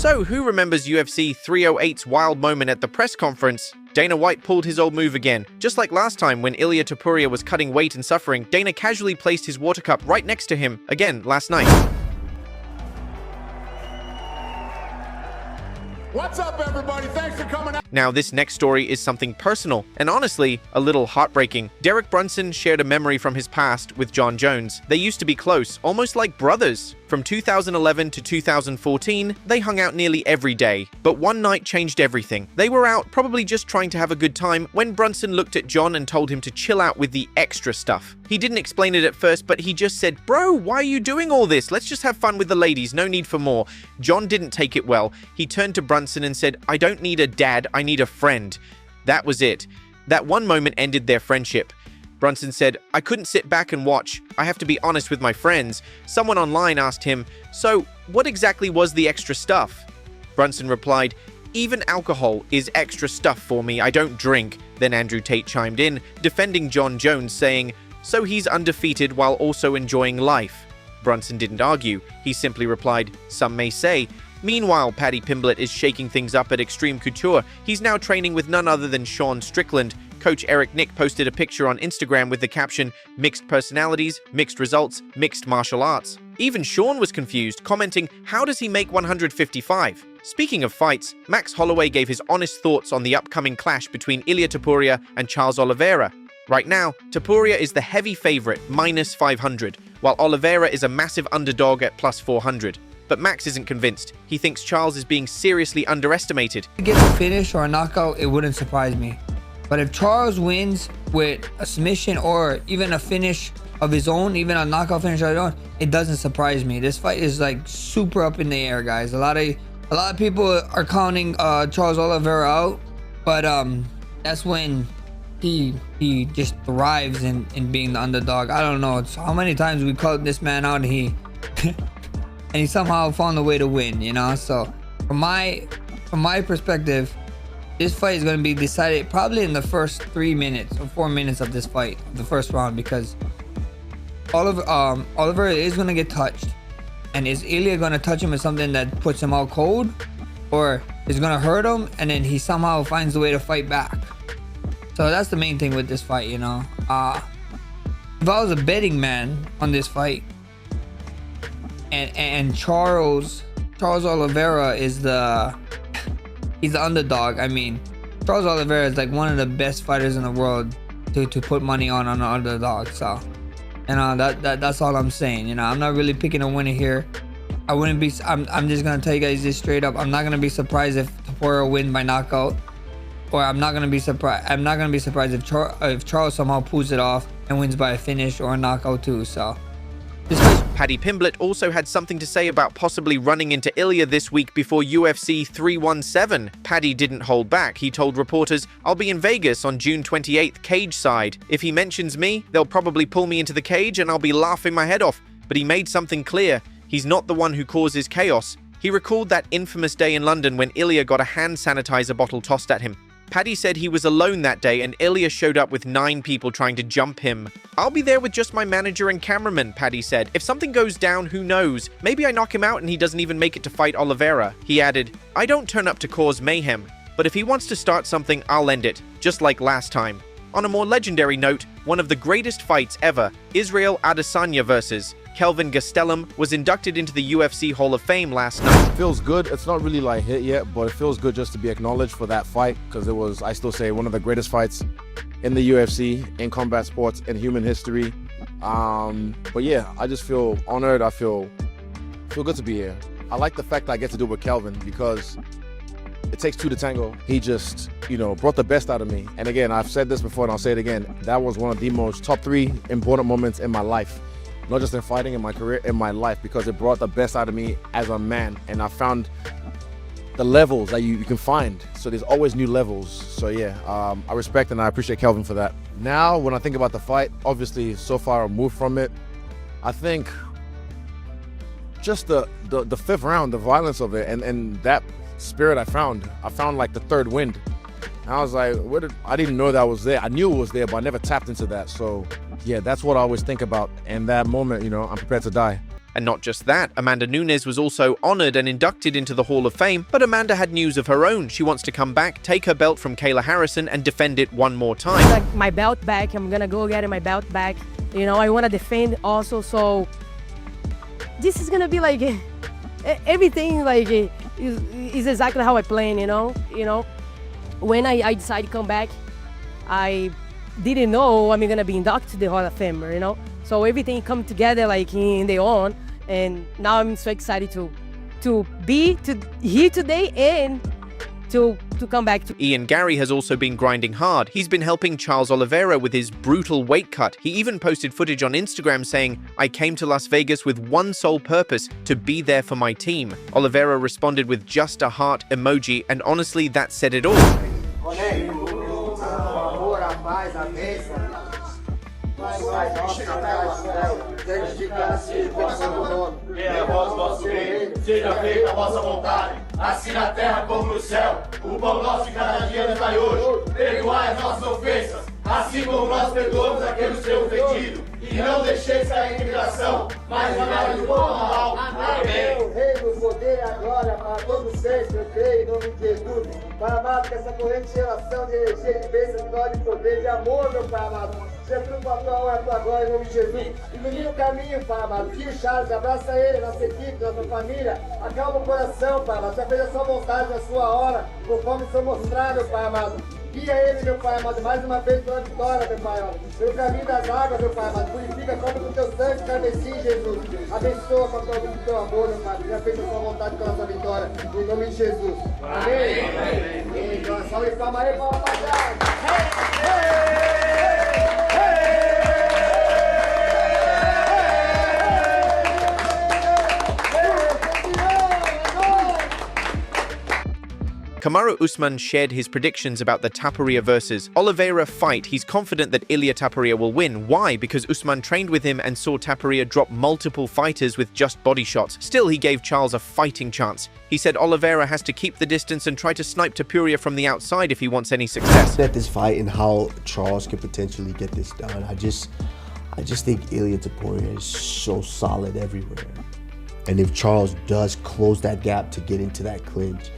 So, who remembers UFC 308's wild moment at the press conference? Dana White pulled his old move again. Just like last time when Ilia Topuria was cutting weight and suffering, Dana casually placed his water cup right next to him, again last night. What's up, everybody? Thanks for coming out. Now, this next story is something personal, and honestly, a little heartbreaking. Derek Brunson shared a memory from his past with Jon Jones. They used to be close, almost like brothers. From 2011 to 2014, they hung out nearly every day. But one night changed everything. They were out, probably just trying to have a good time, when Brunson looked at Jon and told him to chill out with the extra stuff. He didn't explain it at first, but he just said, "Bro, why are you doing all this? Let's just have fun with the ladies, no need for more." Jon didn't take it well. He turned to Brunson and said, "I don't need a dad, I need a friend." That was it. That one moment ended their friendship. Brunson said, "I couldn't sit back and watch. I have to be honest with my friends." Someone online asked him, "So, what exactly was the extra stuff?" Brunson replied, "Even alcohol is extra stuff for me. I don't drink." Then Andrew Tate chimed in, defending Jon Jones, saying, "So he's undefeated while also enjoying life." Brunson didn't argue. He simply replied, "Some may say." Meanwhile, Paddy Pimblett is shaking things up at Extreme Couture. He's now training with none other than Shawn Strickland. Coach Eric Nick posted a picture on Instagram with the caption, "Mixed personalities, mixed results, mixed martial arts." Even Shawn was confused, commenting, "How does he make 155? Speaking of fights, Max Holloway gave his honest thoughts on the upcoming clash between Ilia Topuria and Charles Oliveira. Right now, Topuria is the heavy favorite, minus 500, while Oliveira is a massive underdog at plus 400. But Max isn't convinced. He thinks Charles is being seriously underestimated. To get a finish or a knockout, it wouldn't surprise me. But if Charles wins with a submission or even a finish of his own, even a knockout finish of his own, it doesn't surprise me. This fight is like super up in the air, guys. A lot of people are counting Charles Oliveira out, but that's when he just thrives in being the underdog. I don't know. It's how many times we called this man out and he and he somehow found a way to win, you know. So from my perspective, this fight is going to be decided probably in the first 3 minutes or 4 minutes of this fight, the first round, because Oliveira is going to get touched. And is Ilia going to touch him with something that puts him out cold, or is going to hurt him and then he somehow finds a way to fight back? So that's the main thing with this fight, you know. If I was a betting man on this fight, and Charles Oliveira is he's the underdog. I mean, Charles Oliveira is like one of the best fighters in the world to put money on an underdog. So, you know, that's all I'm saying. You know, I'm not really picking a winner here. I'm just gonna tell you guys this straight up. I'm not gonna be surprised if Topuria wins by knockout, or I'm not gonna be surprised if Charles somehow pulls it off and wins by a finish or a knockout too. So. Paddy Pimblett also had something to say about possibly running into Ilia this week before UFC 317. Paddy didn't hold back. He told reporters, "I'll be in Vegas on June 28th, cage side. If he mentions me, they'll probably pull me into the cage and I'll be laughing my head off." But he made something clear. He's not the one who causes chaos. He recalled that infamous day in London when Ilia got a hand sanitizer bottle tossed at him. Paddy said he was alone that day and Ilia showed up with 9 people trying to jump him. "I'll be there with just my manager and cameraman," Paddy said. "If something goes down, who knows? Maybe I knock him out and he doesn't even make it to fight Oliveira." He added, "I don't turn up to cause mayhem, but if he wants to start something, I'll end it, just like last time." On a more legendary note, one of the greatest fights ever, Israel Adesanya versus Kelvin Gastelum, was inducted into the UFC Hall of Fame last night. It feels good. It's not really like hit yet, but it feels good just to be acknowledged for that fight, because it was, I still say, one of the greatest fights in the UFC, in combat sports, in human history. But yeah, I just feel honored. I feel good to be here. I like the fact that I get to do it with Kelvin, because it takes 2 to tango. He just, you know, brought the best out of me. And again, I've said this before and I'll say it again. That was one of the most top 3 important moments in my life. Not just in fighting, in my career, in my life, because it brought the best out of me as a man. And I found the levels that you can find. So there's always new levels. So yeah, I respect and I appreciate Kelvin for that. Now, when I think about the fight, obviously so far I've moved from it. I think just the 5th round, the violence of it, and that spirit I found like the 3rd wind. And I was like, I didn't know that was there. I knew it was there, but I never tapped into that. So yeah, that's what I always think about. And that moment, you know, I'm prepared to die. And not just that, Amanda Nunes was also honored and inducted into the Hall of Fame, but Amanda had news of her own. She wants to come back, take her belt from Kayla Harrison, and defend it one more time. Like my belt back, I'm gonna go get my belt back. You know, I want to defend also, so this is gonna be like everything like is exactly how I plan, you know. When I decided to come back, I didn't know I'm gonna be inducted to the Hall of Fame, you know. So everything come together like in their own, and now I'm so excited to be here today and to come back to. Ian Garry has also been grinding hard. He's been helping Charles Oliveira with his brutal weight cut. He even posted footage on Instagram saying, "I came to Las Vegas with one sole purpose, to be there for my team." Oliveira responded with just a heart emoji, and honestly, that said it all. Seja feita a vossa vontade, assim na terra como no céu. O pão nosso de cada dia nos dai hoje. Perdoai as nossas ofensas, assim como nós perdoamos aqueles que têm ofendido. E não deixeis cair em tentação, mas livrai do mal. Amém. O reino, o poder e a glória para todos sempre, eu creio, em nome de Jesus. Pai amado, que essa corrente de geração, de energia, de bênção, de glória, de poder, de amor, meu Pai amado. Seja tudo para a tua honra, a tua glória, em nome de Jesus. Ilumina o caminho, Pai amado. Tira o Charles, abraça ele, nossa equipe, nossa família. Acalma o coração, Pai amado. Já fez a sua vontade, a sua hora, conforme foi mostrado, Pai amado. Guia ele, meu Pai amado, mais uma vez pela vitória, meu Pai amado. Pelo caminho das águas, meu Pai amado. Purifica, cobre com teu sangue, carmesim, Jesus. Abençoa com a tua vida e teu amor, meu Pai. Já fez a sua vontade pela sua vitória. Em nome de Jesus. Amém. Amém. Então, salve de palma aí, palma, rapaziada. Kamaru Usman shared his predictions about the Topuria versus Oliveira fight. He's confident that Ilia Topuria will win. Why? Because Usman trained with him and saw Topuria drop multiple fighters with just body shots. Still, he gave Charles a fighting chance. He said Oliveira has to keep the distance and try to snipe Topuria from the outside if he wants any success. At this fight and how Charles could potentially get this done, I just think Ilia Topuria is so solid everywhere. And if Charles does close that gap to get into that clinch,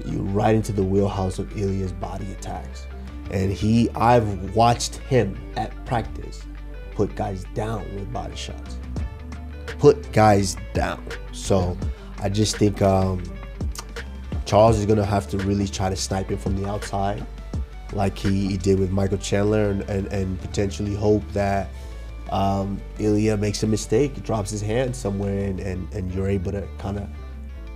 you're right into the wheelhouse of Ilia's body attacks. And I've watched him at practice put guys down with body shots. Put guys down. So I just think Charles is gonna have to really try to snipe him from the outside, like he did with Michael Chandler, and potentially hope that Ilia makes a mistake, drops his hand somewhere, and you're able to kind of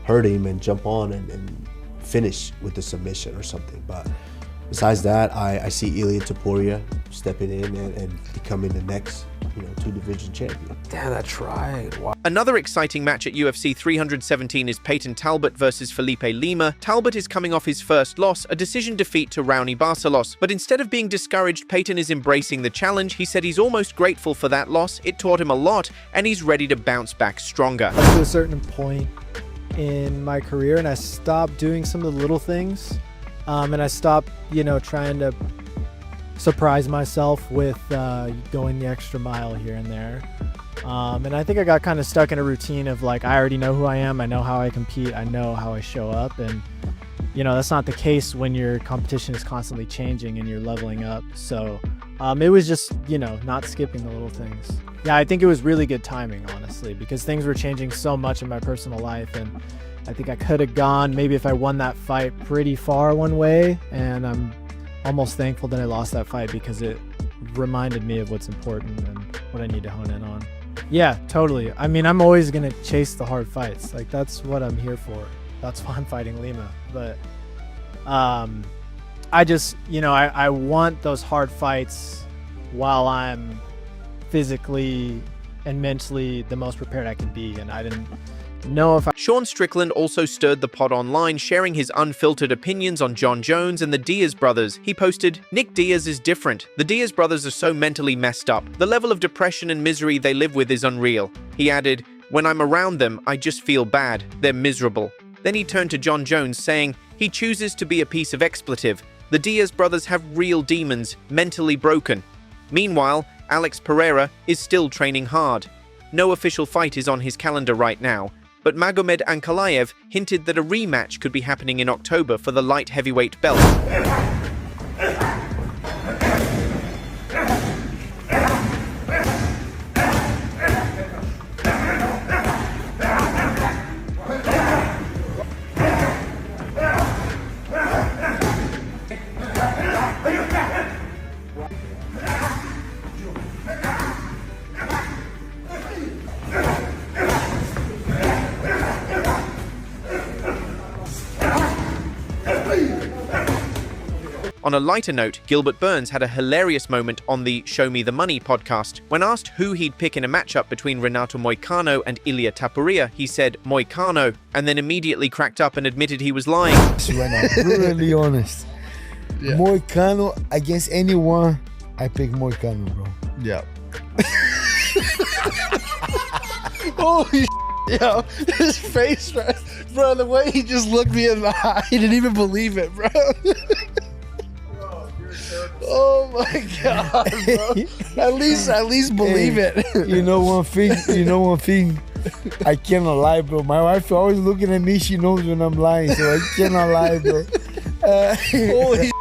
hurt him and jump on and finish with the submission or something. But besides that, I see Ilia Topuria stepping in and becoming the next, two-division champion. Damn, that's right. Wow. Another exciting match at UFC 317 is Payton Talbott versus Felipe Lima. Talbott is coming off his first loss, a decision defeat to Raoni Barcelos. But instead of being discouraged, Payton is embracing the challenge. He said he's almost grateful for that loss. It taught him a lot, and he's ready to bounce back stronger. Up to a certain point in my career, and I stopped doing some of the little things, and I stopped trying to surprise myself with going the extra mile here and there, and I think I got kind of stuck in a routine of like, I already know who I am, I know how I compete, I know how I show up, and that's not the case when your competition is constantly changing and you're leveling up. So it was just not skipping the little things. Yeah, I think it was really good timing, honestly, because things were changing so much in my personal life, and I think I could have gone, maybe if I won that fight, pretty far one way, and I'm almost thankful that I lost that fight because it reminded me of what's important and what I need to hone in on. Yeah, totally. I mean, I'm always going to chase the hard fights. Like, that's what I'm here for. That's why I'm fighting Lima. But I just, I want those hard fights while I'm physically and mentally the most prepared I can be, and I didn't know if Shawn Strickland also stirred the pot online, sharing his unfiltered opinions on Jon Jones and the Diaz brothers. He posted, "Nick Diaz is different. The Diaz brothers are so mentally messed up. The level of depression and misery they live with is unreal." He added, "When I'm around them, I just feel bad. They're miserable." Then he turned to Jon Jones, saying, "He chooses to be a piece of expletive. The Diaz brothers have real demons, mentally broken." Meanwhile, Alex Pereira is still training hard. No official fight is on his calendar right now, but Magomed Ankalaev hinted that a rematch could be happening in October for the light heavyweight belt. On a lighter note, Gilbert Burns had a hilarious moment on the Show Me the Money podcast. When asked who he'd pick in a matchup between Renato Moicano and Ilia Topuria, he said Moicano, and then immediately cracked up and admitted he was lying. Right now, brutally honest. Yeah. Moicano against anyone, I pick Moicano, bro. Yeah. Holy yo, his face, bro, the way he just looked me in the eye, he didn't even believe it, bro. Oh my God, bro. At least believe it. You know one thing, I cannot lie, bro. My wife always looking at me, she knows when I'm lying, so I cannot lie, bro.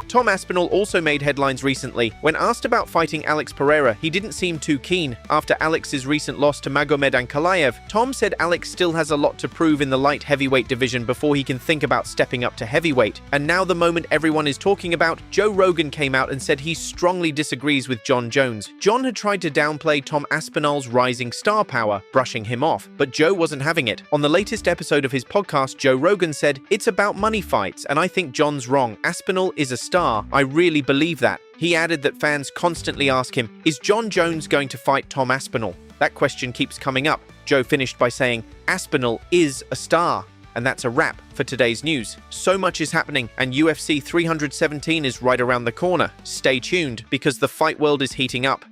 Tom Aspinall also made headlines recently. When asked about fighting Alex Pereira, he didn't seem too keen. After Alex's recent loss to Magomed Ankalaev, Tom said Alex still has a lot to prove in the light heavyweight division before he can think about stepping up to heavyweight. And now the moment everyone is talking about, Joe Rogan came out and said he strongly disagrees with Jon Jones. Jon had tried to downplay Tom Aspinall's rising star power, brushing him off, but Joe wasn't having it. On the latest episode of his podcast, Joe Rogan said, "It's about money fights, and I think Jon's wrong. Aspinall is a star. I really believe that." He added that fans constantly ask him, is Jon Jones going to fight Tom Aspinall? That question keeps coming up. Joe finished by saying, Aspinall is a star. And that's a wrap for today's news. So much is happening, and UFC 317 is right around the corner. Stay tuned, because the fight world is heating up.